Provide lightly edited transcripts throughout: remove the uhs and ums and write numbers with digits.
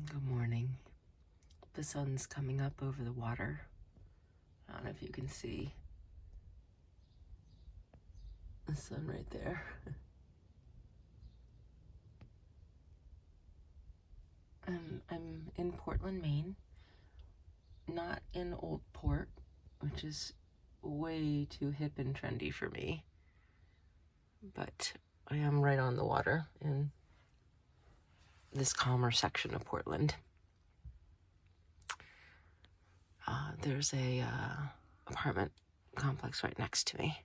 Good morning. The sun's coming up over the water. I don't know if you can see the sun right there. And I'm in Portland, Maine, not in Old Port, which is way too hip and trendy for me. But I am right on the water in this calmer section of Portland. There's a apartment complex right next to me.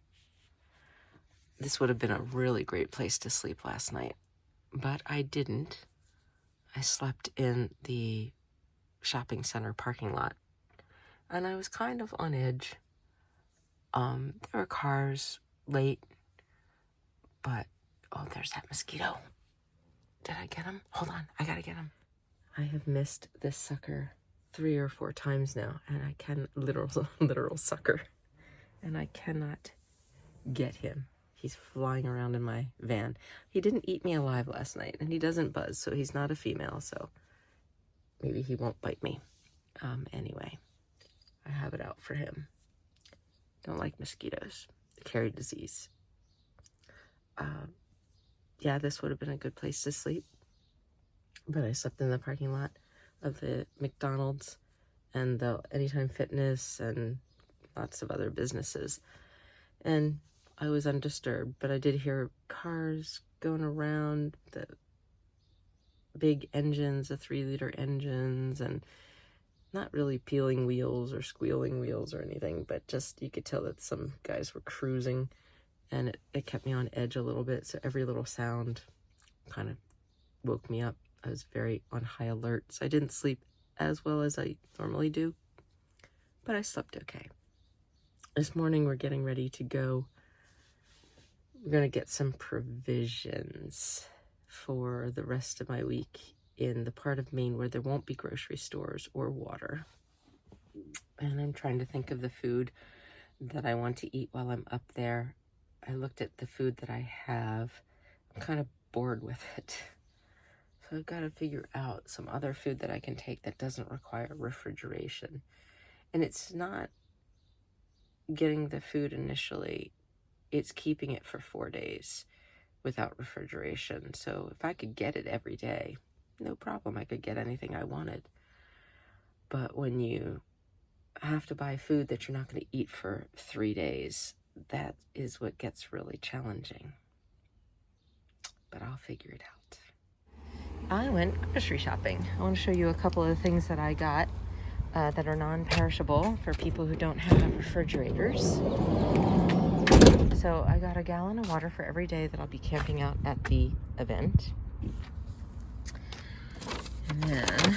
This would have been a really great place to sleep last night, but I didn't. I slept in the shopping center parking lot, and I was kind of on edge. There were cars late, but, oh, there's that mosquito. Did I get him? Hold on, I gotta get him. I have missed this sucker 3 or 4 times now, and I can, literal sucker, and I cannot get him. He's flying around in my van. He didn't eat me alive last night, and he doesn't buzz, so he's not a female, so maybe he won't bite me. Anyway, I have it out for him. Don't like mosquitoes. They carry disease. Yeah, this would have been a good place to sleep, but I slept in the parking lot of the McDonald's and the Anytime Fitness and lots of other businesses, and I was undisturbed, but I did hear cars going around, the big engines, the 3-liter engines, and not really peeling wheels or squealing wheels or anything, but just you could tell that some guys were cruising, and it kept me on edge a little bit, so every little sound kind of woke me up. I was very on high alert, so I didn't sleep as well as I normally do, but I slept okay. This morning we're getting ready to go. We're going to get some provisions for the rest of my week in the part of Maine where there won't be grocery stores or water. And I'm trying to think of the food that I want to eat while I'm up there. I looked at the food that I have. I'm kind of bored with it. So I've got to figure out some other food that I can take that doesn't require refrigeration. And it's not getting the food initially. It's keeping it for 4 days without refrigeration. So if I could get it every day, no problem. I could get anything I wanted. But when you have to buy food that you're not going to eat for 3 days, that is what gets really challenging. But I'll figure it out. I went grocery shopping. I want to show you a couple of things that I got that are non-perishable for people who don't have refrigerators. So I got a gallon of water for every day that I'll be camping out at the event. And then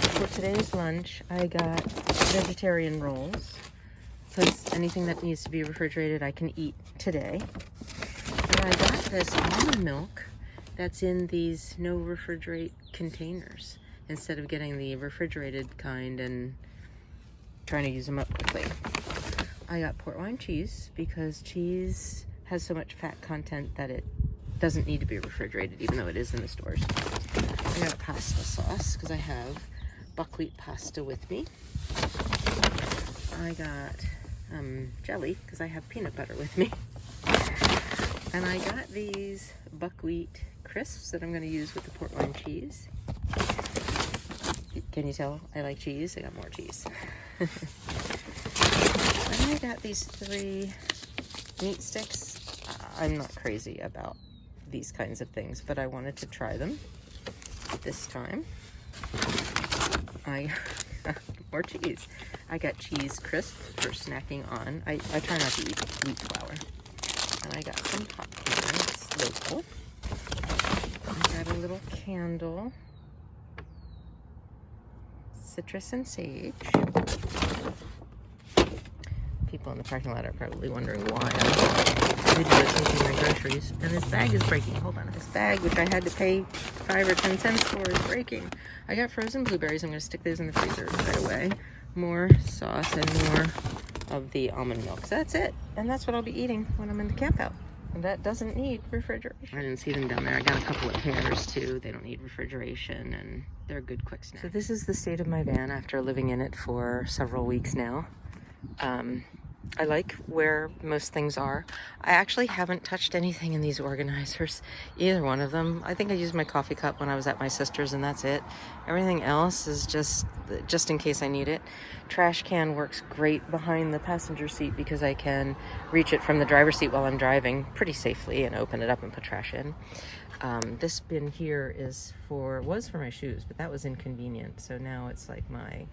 for today's lunch, I got vegetarian rolls, because anything that needs to be refrigerated I can eat today. And I got this almond milk that's in these no refrigerate containers, instead of getting the refrigerated kind and trying to use them up quickly. I got port wine cheese because cheese has so much fat content that it doesn't need to be refrigerated, even though it is in the stores. I got pasta sauce because I have buckwheat pasta with me. I got jelly because I have peanut butter with me. And I got these buckwheat crisps that I'm going to use with the port wine cheese. Can you tell I like cheese? I got more cheese. And I got these 3 meat sticks. I'm not crazy about these kinds of things, but I wanted to try them this time. I got more cheese. I got cheese crisp for snacking on. I try not to eat wheat flour. And I got some popcorn. It's local. I got a little candle. Citrus and sage. People in the parking lot are probably wondering why I'm taking my groceries. And this bag is breaking. Hold on. This bag, which I had to pay 5 or 10 cents for, is breaking. I got frozen blueberries. I'm going to stick those in the freezer right away. More sauce and more of the almond milk. So that's it. And that's what I'll be eating when I'm in the camp out. that doesn't need refrigeration. I didn't see them down there. I got a couple of pears too. They don't need refrigeration, and they're a good quick snack. So this is the state of my van after living in it for several weeks now. I like where most things are. I actually haven't touched anything in these organizers, either one of them. I think I used my coffee cup when I was at my sister's, and that's it. Everything else is just in case I need it. Trash can works great behind the passenger seat because I can reach it from the driver's seat while I'm driving pretty safely and open it up and put trash in. This bin here was for my shoes, but that was inconvenient. So now it's like my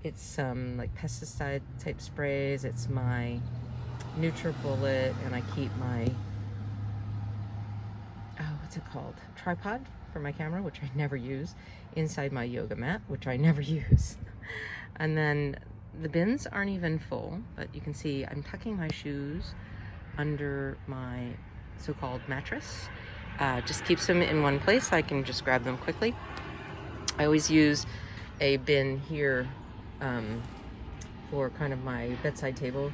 it's some like pesticide type sprays. It's my NutriBullet, and I keep my, what's it called? Tripod for my camera, which I never use, inside my yoga mat, which I never use. And then the bins aren't even full, but you can see I'm tucking my shoes under my so-called mattress. Just keeps them in one place so I can just grab them quickly. I always use a bin here for kind of my bedside table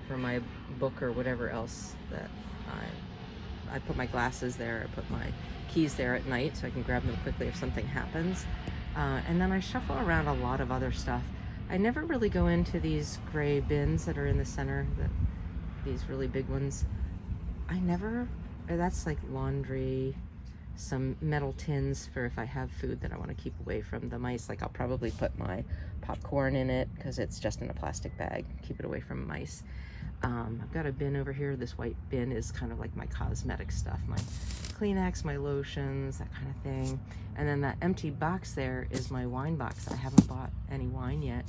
for my book or whatever else that I put my glasses there. I put my keys there at night so I can grab them quickly if something happens. And then I shuffle around a lot of other stuff. I never really go into these gray bins that are in the center, these really big ones. That's like laundry, some metal tins for if I have food that I want to keep away from the mice. Like I'll probably put my popcorn in it because it's just in a plastic bag, keep it away from mice. I've got a bin over here. This white bin is kind of like my cosmetic stuff, my Kleenex, my lotions, that kind of thing. And then that empty box there is my wine box. I haven't bought any wine yet.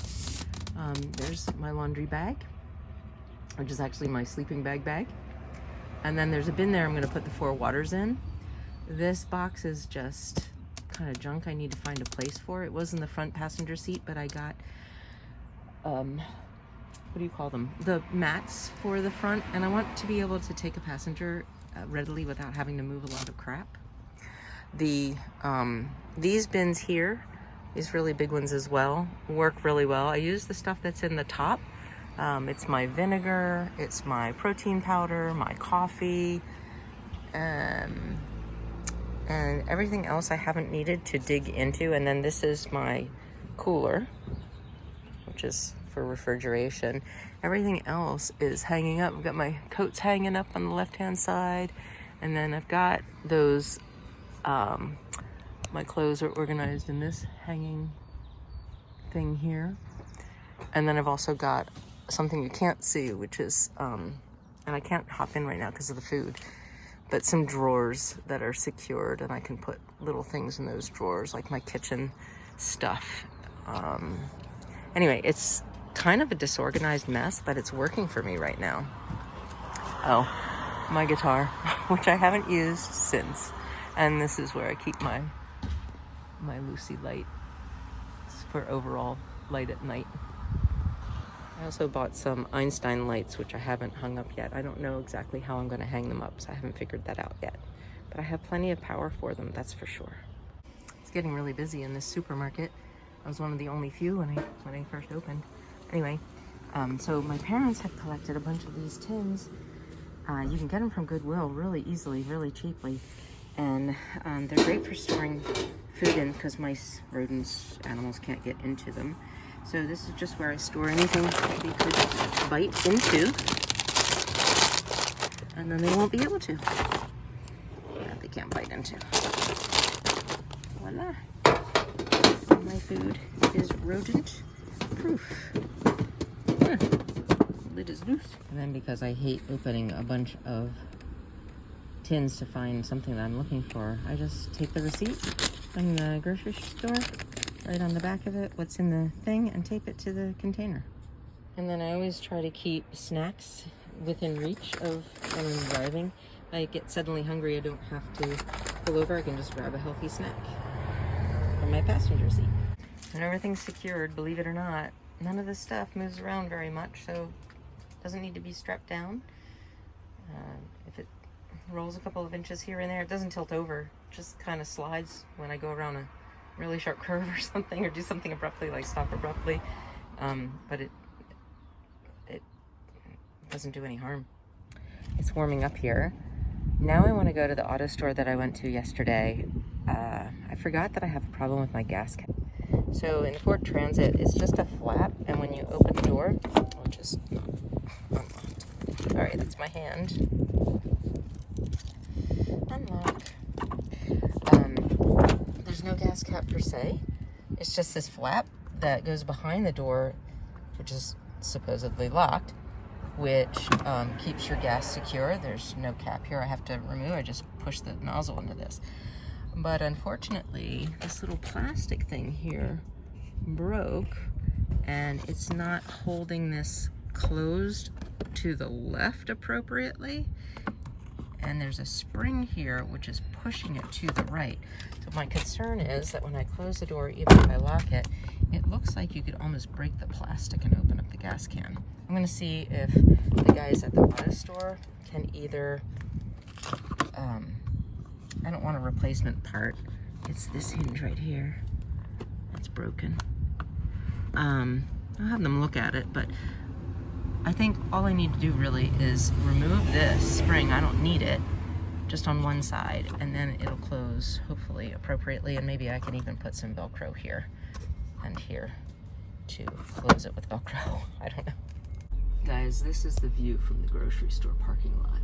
There's my laundry bag, which is actually my sleeping bag. And then there's a bin there I'm going to put the 4 waters in. This box is just kind of junk I need to find a place for. It was in the front passenger seat, but I got, what do you call them? The mats for the front, and I want to be able to take a passenger readily without having to move a lot of crap. These bins here, these really big ones as well, work really well. I use the stuff that's in the top. It's my vinegar, it's my protein powder, my coffee, and everything else I haven't needed to dig into. And then this is my cooler, which is for refrigeration. Everything else is hanging up. I've got my coats hanging up on the left-hand side, and then I've got those, my clothes are organized in this hanging thing here. And then I've also got something you can't see, which is, and I can't hop in right now because of the food, but some drawers that are secured, and I can put little things in those drawers, like my kitchen stuff. Anyway, it's kind of a disorganized mess, but it's working for me right now. Oh, my guitar, which I haven't used since. And this is where I keep my Lucy light for overall light at night. I also bought some Einstein lights, which I haven't hung up yet. I don't know exactly how I'm going to hang them up, so I haven't figured that out yet. But I have plenty of power for them, that's for sure. It's getting really busy in this supermarket. I was one of the only few when I first opened. Anyway, so my parents have collected a bunch of these tins. You can get them from Goodwill really easily, really cheaply. And they're great for storing food in because mice, rodents, animals can't get into them. So this is just where I store anything they could bite into, and then they won't be able to. That they can't bite into. Voila. My food is rodent proof. Lid is loose. And then because I hate opening a bunch of tins to find something that I'm looking for, I just take the receipt from the grocery store, right on the back of it, what's in the thing, and tape it to the container. And then I always try to keep snacks within reach of when I'm driving. If I get suddenly hungry, I don't have to pull over. I can just grab a healthy snack from my passenger seat. And everything's secured, believe it or not. None of this stuff moves around very much, so it doesn't need to be strapped down. If it rolls a couple of inches here and there, it doesn't tilt over. It just kind of slides when I go around a really sharp curve or something, or do something abruptly, like stop abruptly. But it doesn't do any harm. It's warming up here. Now I want to go to the auto store that I went to yesterday. I forgot that I have a problem with my gas cap. So in Ford Transit, it's just a flap, and when you open the door, which is not unlocked. Sorry, that's my hand. Unlock. There's no gas cap per se. It's just this flap that goes behind the door, which is supposedly locked, which keeps your gas secure. There's no cap here I have to remove. I just push the nozzle into this. But unfortunately, this little plastic thing here broke, and it's not holding this closed to the left appropriately. And there's a spring here which is pushing it to the right. So my concern is that when I close the door, even if I lock it, it looks like you could almost break the plastic and open up the gas can. I'm gonna see if the guys at the auto store can either, I don't want a replacement part. It's this hinge right here. It's broken. I'll have them look at it, but I think all I need to do really is remove this spring. I don't need it, just on one side, and then it'll close hopefully appropriately, and maybe I can even put some Velcro here and here to close it with Velcro. I don't know. Guys, this is the view from the grocery store parking lot.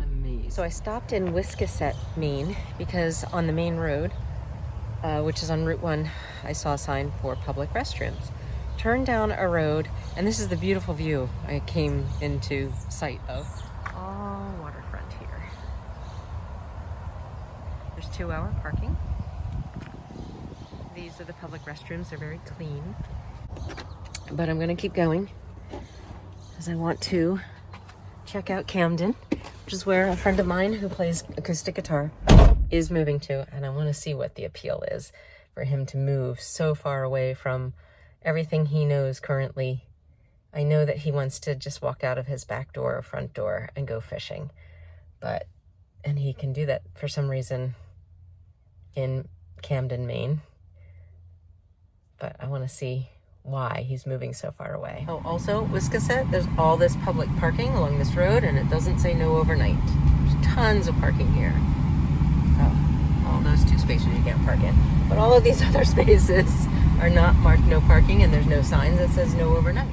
Amazing. So I stopped in Wiscasset, Maine, because on the main road, which is on Route 1, I saw a sign for public restrooms. Turned down a road, and this is the beautiful view I came into sight of. All waterfront here. There's 2-hour parking. These are the public restrooms. They're very clean. But I'm gonna keep going because I want to check out Camden, which is where a friend of mine who plays acoustic guitar is moving to, and I want to see what the appeal is for him to move so far away from everything he knows currently. I know that he wants to just walk out of his back door or front door and go fishing, and he can do that for some reason in Camden, Maine. But I want to see why he's moving so far away. Oh, also, Wiscasset, there's all this public parking along this road, and it doesn't say no overnight. There's tons of parking here. Oh, all those 2 spaces you can't park in. But all of these other spaces are not marked no parking, and there's no signs that says no overnight.